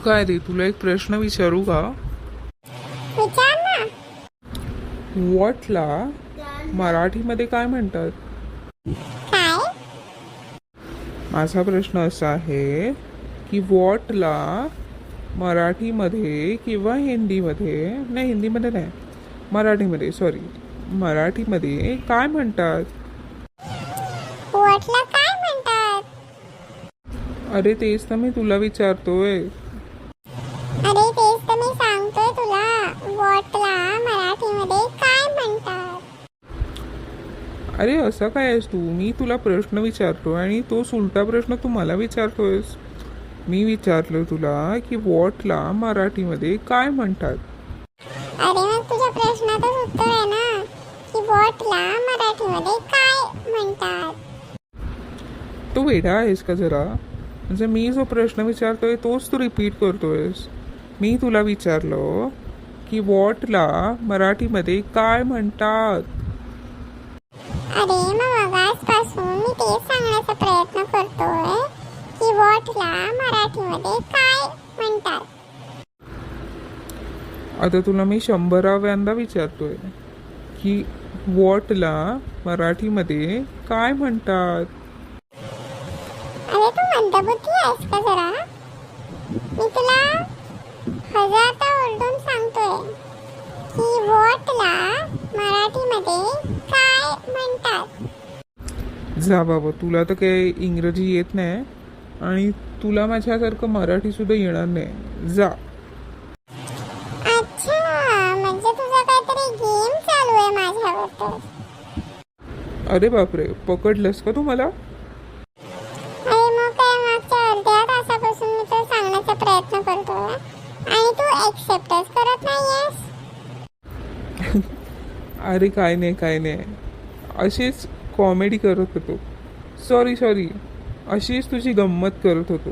काय रे, तुला एक प्रश्न विचारू का? विचार ना. वॉटला मराठीमध्ये काय म्हणतात? काय? माझा प्रश्न असा आहे की वॉटला मराठीमध्ये किंवा हिंदीमध्ये, नाही हिंदीमध्ये नाही, मराठीमध्ये, सॉरी, मराठीमध्ये काय म्हणतात? वॉटला काय म्हणतात? अरे तेच तर मी तुला विचारतोय. अरे तेच तर मी सांगतोय तुला. वॉटला मराठीमध्ये काय म्हणतात? अरे असं काय आहेस तू? मी तुला प्रश्न विचारतोय आणि तोच उलटा प्रश्न तू मला विचारतोयस. मी विचारलं तुला की वॉटला मराठीमध्ये काय म्हणतात. अरे मग तुझ्या प्रश्नातच उत्तर आहे ना की वॉटला मराठीमध्ये काय म्हणतात. तो वेडा आहेस का जरा? म्हणजे मी जो प्रश्न विचारतोय तोच तू रिपीट करतोयस. मी तुला विचारलं की वॉटला मराठीमध्ये काय म्हणतात. अरे मग मगाचपासून मी तेच सांगण्याचा प्रयत्न करतोय की वॉटला मराठीमध्ये काय म्हणतात. आता तुला मी 100व्यांदा विचारतोय की वॉटला मराठीमध्ये काय म्हणतात. अरे तू मंदबुद्धी आहेस का जरा? मी तुला हजारदा ओरडून सांगतोय की वॉटला मराठीमध्ये काय म्हणतात. जा बाबा, तुला तर काही इंग्रजी येत नाही आणि तुला माझ्यासारखं मराठी सुद्धा येणार नाही. जा. अच्छा, म्हणजे तुझा काहीतरी गेम चालू आहे माझ्यावर तर. अरे बापरे, पकडलंस का तू मला? अरे मग काय, मागच्या अर्ध्या तासापासून मी तर सांगण्याचा प्रयत्न करतोय आणि तू एक्सेप्टच करत नाहीयेस. अरे काय नाही काय नाही, अशीच कॉमेडी करत होतो. सॉरी, अशीच तुझी गंमत करत होतो.